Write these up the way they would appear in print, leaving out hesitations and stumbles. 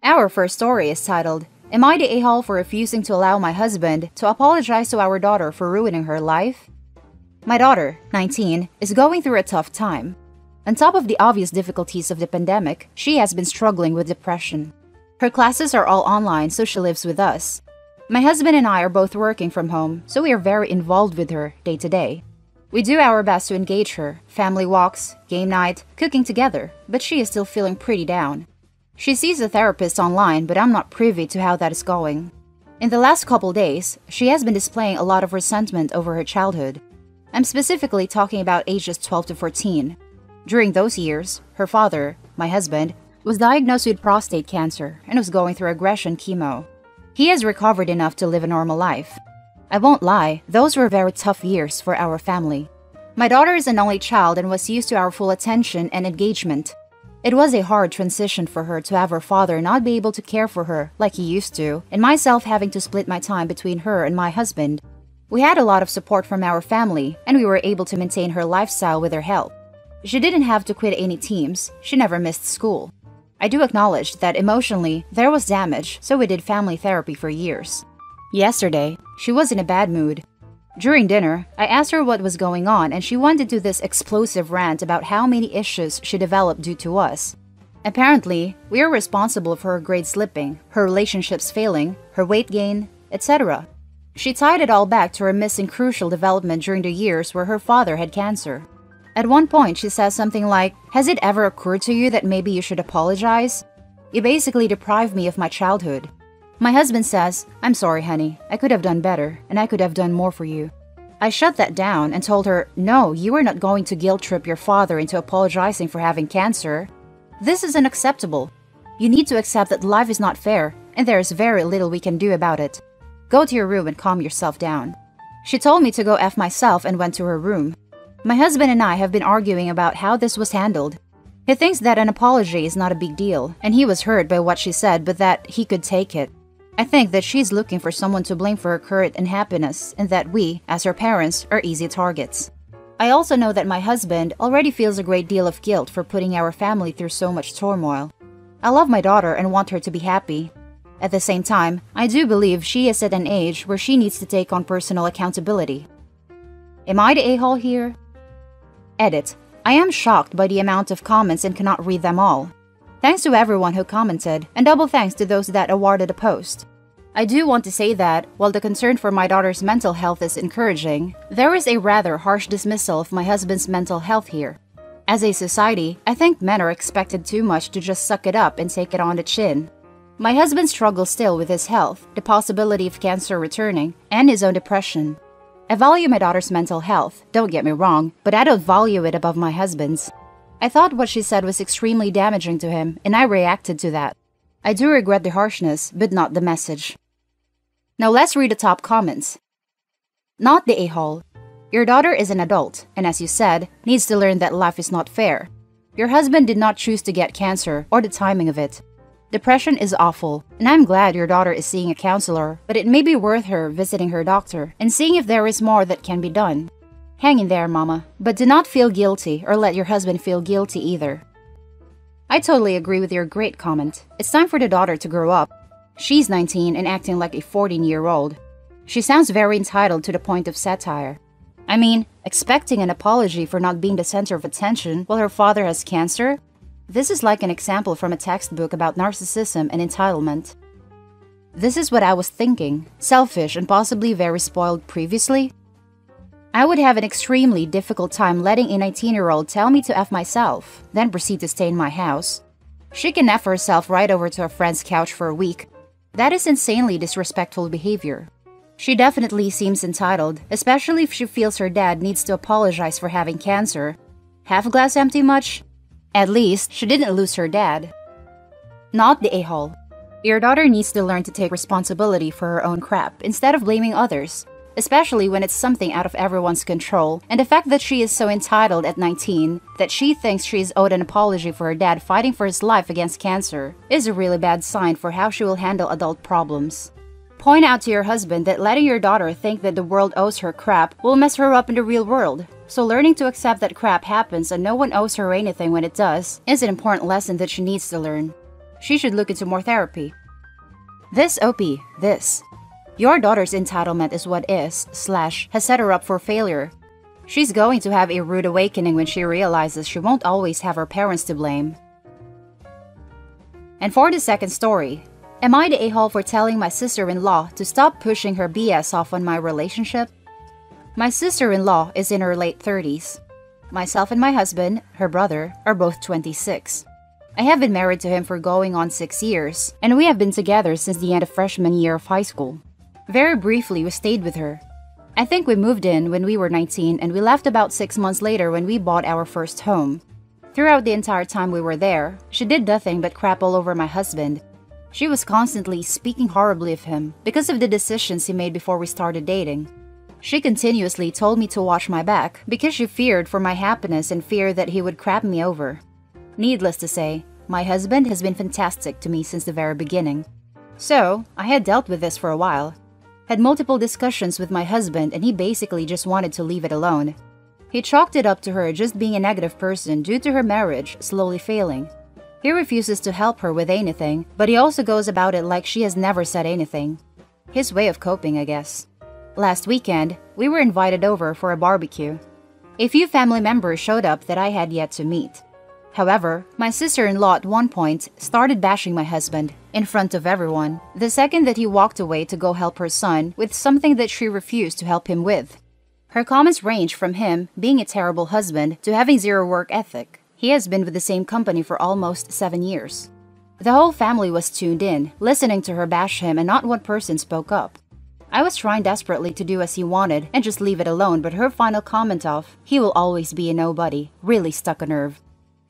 Our first story is titled, "Am I the a-hole for refusing to allow my husband to apologize to our daughter for ruining her life?" My daughter, 19, is going through a tough time. On top of the obvious difficulties of the pandemic, she has been struggling with depression. Her classes are all online, so she lives with us. My husband and I are both working from home, so we are very involved with her day to day. We do our best to engage her, family walks, game night, cooking together, but she is still feeling pretty down. She sees a therapist online, but I'm not privy to how that is going. In the last couple days, she has been displaying a lot of resentment over her childhood. I'm specifically talking about ages 12 to 14. During those years, her father, my husband, was diagnosed with prostate cancer and was going through aggression chemo. He has recovered enough to live a normal life. I won't lie, those were very tough years for our family. My daughter is an only child and was used to our full attention and engagement. It was a hard transition for her to have her father not be able to care for her like he used to, and myself having to split my time between her and my husband. We had a lot of support from our family, and we were able to maintain her lifestyle with their help. She didn't have to quit any teams, she never missed school. I do acknowledge that emotionally, there was damage, so we did family therapy for years. Yesterday, she was in a bad mood. During dinner, I asked her what was going on and she went into this explosive rant about how many issues she developed due to us. Apparently, we are responsible for her grades slipping, her relationships failing, her weight gain, etc. She tied it all back to her missing crucial development during the years where her father had cancer. At one point, she says something like, "Has it ever occurred to you that maybe you should apologize? You basically deprived me of my childhood." My husband says, "I'm sorry, honey. I could have done better, and I could have done more for you." I shut that down and told her, "No, you are not going to guilt trip your father into apologizing for having cancer. This is unacceptable. You need to accept that life is not fair, and there is very little we can do about it. Go to your room and calm yourself down." She told me to go F myself and went to her room. My husband and I have been arguing about how this was handled. He thinks that an apology is not a big deal, and he was hurt by what she said, but that he could take it. I think that she's looking for someone to blame for her current unhappiness, and that we, as her parents, are easy targets. I also know that my husband already feels a great deal of guilt for putting our family through so much turmoil. I love my daughter and want her to be happy. At the same time, I do believe she is at an age where she needs to take on personal accountability. Am I the a-hole here? Edit. I am shocked by the amount of comments and cannot read them all. Thanks to everyone who commented, and double thanks to those that awarded a post. I do want to say that, while the concern for my daughter's mental health is encouraging, there is a rather harsh dismissal of my husband's mental health here. As a society, I think men are expected too much to just suck it up and take it on the chin. My husband struggles still with his health, the possibility of cancer returning, and his own depression. I value my daughter's mental health, don't get me wrong, but I don't value it above my husband's. I thought what she said was extremely damaging to him, and I reacted to that. I do regret the harshness, but not the message. Now let's read the top comments. Not the a-hole. Your daughter is an adult, and as you said, needs to learn that life is not fair. Your husband did not choose to get cancer, or the timing of it. Depression is awful, and I'm glad your daughter is seeing a counselor, but it may be worth her visiting her doctor and seeing if there is more that can be done. Hang in there, mama, but do not feel guilty or let your husband feel guilty either. I totally agree with your great comment. It's time for the daughter to grow up. She's 19 and acting like a 14-year-old. She sounds very entitled to the point of satire. I mean, expecting an apology for not being the center of attention while her father has cancer? This is like an example from a textbook about narcissism and entitlement. This is what I was thinking, selfish and possibly very spoiled previously. I would have an extremely difficult time letting a 19-year-old tell me to F myself, then proceed to stay in my house. She can F herself right over to a friend's couch for a week. That is insanely disrespectful behavior. She definitely seems entitled, especially if she feels her dad needs to apologize for having cancer. Half glass empty much? At least, she didn't lose her dad. Not the a-hole. Your daughter needs to learn to take responsibility for her own crap instead of blaming others, especially when it's something out of everyone's control, and the fact that she is so entitled at 19 that she thinks she is owed an apology for her dad fighting for his life against cancer is a really bad sign for how she will handle adult problems. Point out to your husband that letting your daughter think that the world owes her crap will mess her up in the real world, so learning to accept that crap happens and no one owes her anything when it does is an important lesson that she needs to learn. She should look into more therapy. This OP, this. Your daughter's entitlement is what is, / has set her up for failure. She's going to have a rude awakening when she realizes she won't always have her parents to blame. And for the second story, am I the a-hole for telling my sister-in-law to stop pushing her BS off on my relationship? My sister-in-law is in her late 30s. Myself and my husband, her brother, are both 26. I have been married to him for going on 6 years, and we have been together since the end of freshman year of high school. Very briefly, we stayed with her. I think we moved in when we were 19 and we left about 6 months later when we bought our first home. Throughout the entire time we were there, she did nothing but crap all over my husband. She was constantly speaking horribly of him because of the decisions he made before we started dating. She continuously told me to watch my back because she feared for my happiness and feared that he would crap me over. Needless to say, my husband has been fantastic to me since the very beginning. So, I had dealt with this for a while. Had multiple discussions with my husband and he basically just wanted to leave it alone. He chalked it up to her just being a negative person due to her marriage slowly failing. He refuses to help her with anything, but he also goes about it like she has never said anything. His way of coping, I guess. Last weekend, we were invited over for a barbecue. A few family members showed up that I had yet to meet. However, my sister-in-law at one point started bashing my husband in front of everyone the second that he walked away to go help her son with something that she refused to help him with. Her comments range from him being a terrible husband to having zero work ethic. He has been with the same company for almost 7 years. The whole family was tuned in, listening to her bash him, and not one person spoke up. I was trying desperately to do as he wanted and just leave it alone, but her final comment of, "He will always be a nobody," really stuck a nerve.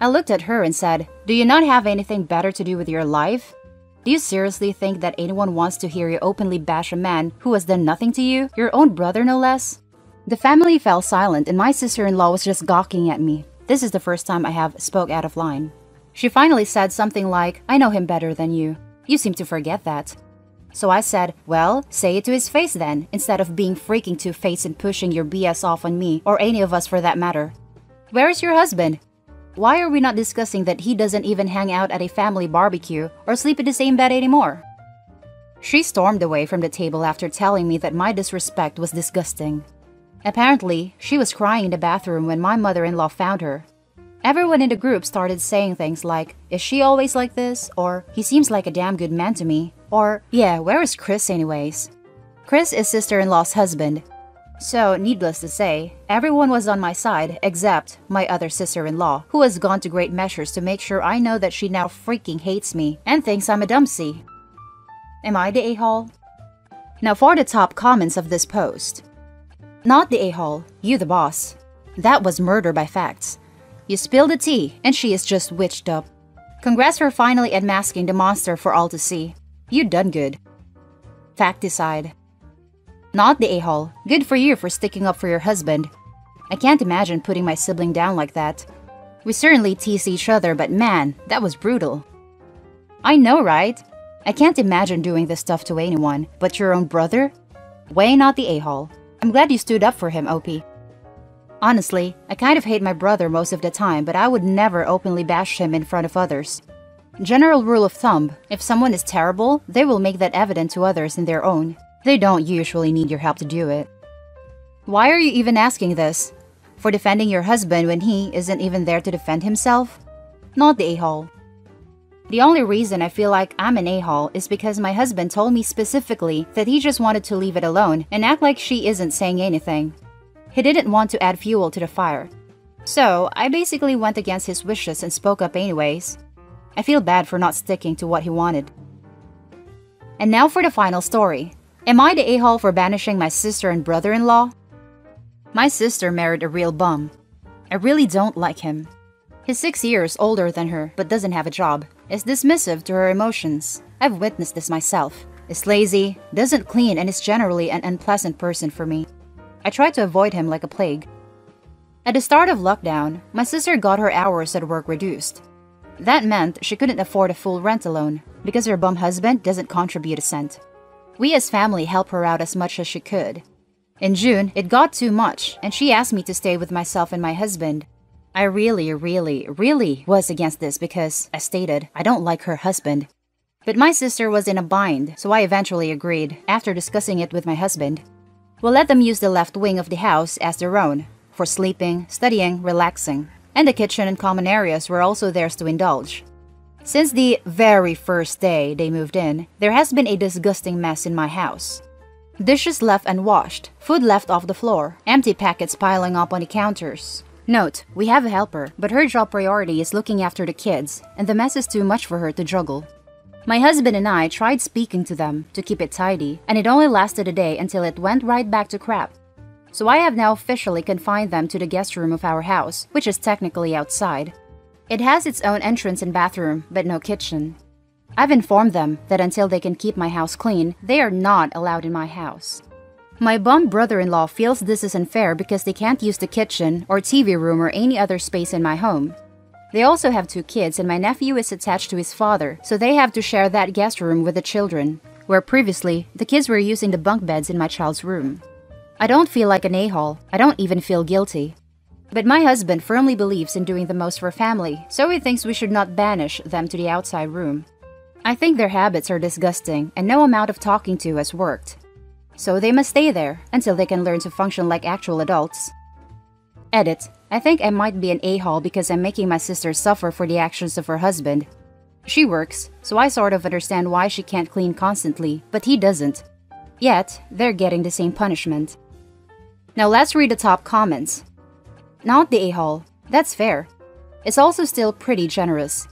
I looked at her and said, "Do you not have anything better to do with your life? Do you seriously think that anyone wants to hear you openly bash a man who has done nothing to you, your own brother no less?" The family fell silent and my sister-in-law was just gawking at me. This is the first time I have spoke out of line. She finally said something like, "I know him better than you. You seem to forget that." So I said, "Well, say it to his face then, instead of being freaking two-faced and pushing your BS off on me or any of us for that matter. Where is your husband? Why are we not discussing that he doesn't even hang out at a family barbecue or sleep in the same bed anymore?" She stormed away from the table after telling me that my disrespect was disgusting. Apparently, she was crying in the bathroom when my mother-in-law found her. Everyone in the group started saying things like, "Is she always like this?" Or, "He seems like a damn good man to me." Or, "Yeah, where is Chris anyways?" Chris is sister-in-law's husband. So, needless to say, everyone was on my side except my other sister-in-law, who has gone to great measures to make sure I know that she now freaking hates me and thinks I'm a dumpsy. Am I the a-hole? Now for the top comments of this post. Not the a-hole, you the boss. That was murder by facts. You spilled the tea and she is just witched up. Congrats for finally unmasking the monster for all to see. You done good. Facticide. Not the a-hole. Good for you for sticking up for your husband. I can't imagine putting my sibling down like that. We certainly tease each other, but man, that was brutal. I know, right? I can't imagine doing this stuff to anyone, but your own brother? Way not the a-hole. I'm glad you stood up for him, OP. Honestly, I kind of hate my brother most of the time, but I would never openly bash him in front of others. General rule of thumb, if someone is terrible, they will make that evident to others in their own. They don't usually need your help to do it. Why are you even asking this? For defending your husband when he isn't even there to defend himself? Not the a-hole. The only reason I feel like I'm an a-hole is because my husband told me specifically that he just wanted to leave it alone and act like she isn't saying anything. He didn't want to add fuel to the fire. So, I basically went against his wishes and spoke up anyways. I feel bad for not sticking to what he wanted. And now for the final story. Am I the a-hole for banishing my sister and brother-in-law? My sister married a real bum. I really don't like him. He's 6 years older than her but doesn't have a job, is dismissive to her emotions. I've witnessed this myself. Is lazy, doesn't clean, and is generally an unpleasant person for me. I try to avoid him like a plague. At the start of lockdown, my sister got her hours at work reduced. That meant she couldn't afford a full rent alone because her bum husband doesn't contribute a cent. We as family help her out as much as she could. In June, it got too much, and she asked me to stay with myself and my husband. I really was against this because, as stated, I don't like her husband. But my sister was in a bind, so I eventually agreed, after discussing it with my husband. We'll let them use the left wing of the house as their own, for sleeping, studying, relaxing, and the kitchen and common areas were also theirs to indulge. Since the very first day they moved in, there has been a disgusting mess in my house. Dishes left unwashed, food left off the floor, empty packets piling up on the counters. Note, we have a helper, but her job priority is looking after the kids, and the mess is too much for her to juggle. My husband and I tried speaking to them to keep it tidy, and it only lasted a day until it went right back to crap. So I have now officially confined them to the guest room of our house, which is technically outside. It has its own entrance and bathroom, but no kitchen. I've informed them that until they can keep my house clean, they are not allowed in my house. My bum brother-in-law feels this is unfair because they can't use the kitchen or TV room or any other space in my home. They also have 2 kids and my nephew is attached to his father, so they have to share that guest room with the children, where previously, the kids were using the bunk beds in my child's room. I don't feel like an a-hole, I don't even feel guilty. But my husband firmly believes in doing the most for family, so he thinks we should not banish them to the outside room. I think their habits are disgusting and no amount of talking to has worked. So they must stay there until they can learn to function like actual adults. Edit. I think I might be an a-hole because I'm making my sister suffer for the actions of her husband. She works, so I sort of understand why she can't clean constantly, but he doesn't. Yet, they're getting the same punishment. Now let's read the top comments. Not the a-hole. That's fair. It's also still pretty generous.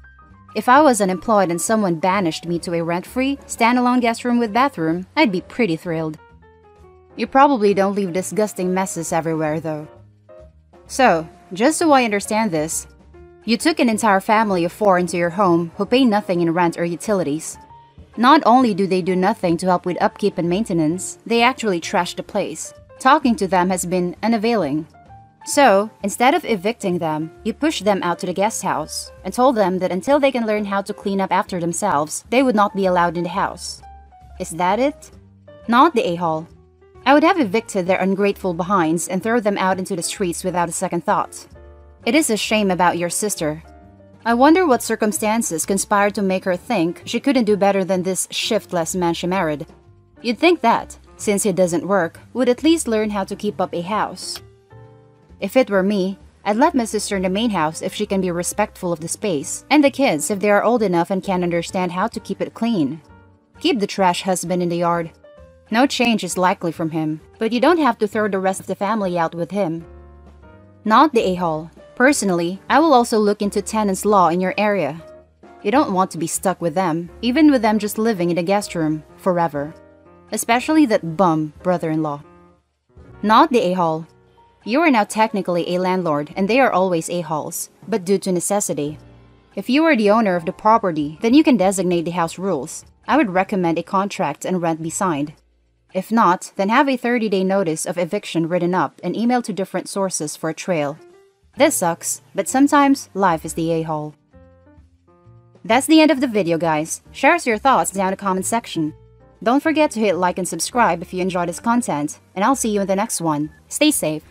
If I was unemployed and someone banished me to a rent-free, standalone guest room with bathroom, I'd be pretty thrilled. You probably don't leave disgusting messes everywhere though. So, just so I understand this, you took an entire family of 4 into your home who pay nothing in rent or utilities. Not only do they do nothing to help with upkeep and maintenance, they actually trash the place. Talking to them has been unavailing. So, instead of evicting them, you pushed them out to the guest house and told them that until they can learn how to clean up after themselves, they would not be allowed in the house. Is that it? Not the a-hole. I would have evicted their ungrateful behinds and throw them out into the streets without a second thought. It is a shame about your sister. I wonder what circumstances conspired to make her think she couldn't do better than this shiftless man she married. You'd think that, since he doesn't work, would at least learn how to keep up a house. If it were me, I'd let my sister in the main house if she can be respectful of the space, and the kids if they are old enough and can understand how to keep it clean. Keep the trash husband in the yard. No change is likely from him, but you don't have to throw the rest of the family out with him. Not the a-hole. Personally, I will also look into tenants' law in your area. You don't want to be stuck with them, even with them just living in the guest room, forever. Especially that bum brother-in-law. Not the a-hole. You are now technically a landlord and they are always a-holes, but due to necessity. If you are the owner of the property, then you can designate the house rules. I would recommend a contract and rent be signed. If not, then have a 30-day notice of eviction written up and emailed to different sources for a trail. This sucks, but sometimes life is the a-hole. That's the end of the video, guys. Share us your thoughts down in the comment section. Don't forget to hit like and subscribe if you enjoyed this content, and I'll see you in the next one. Stay safe.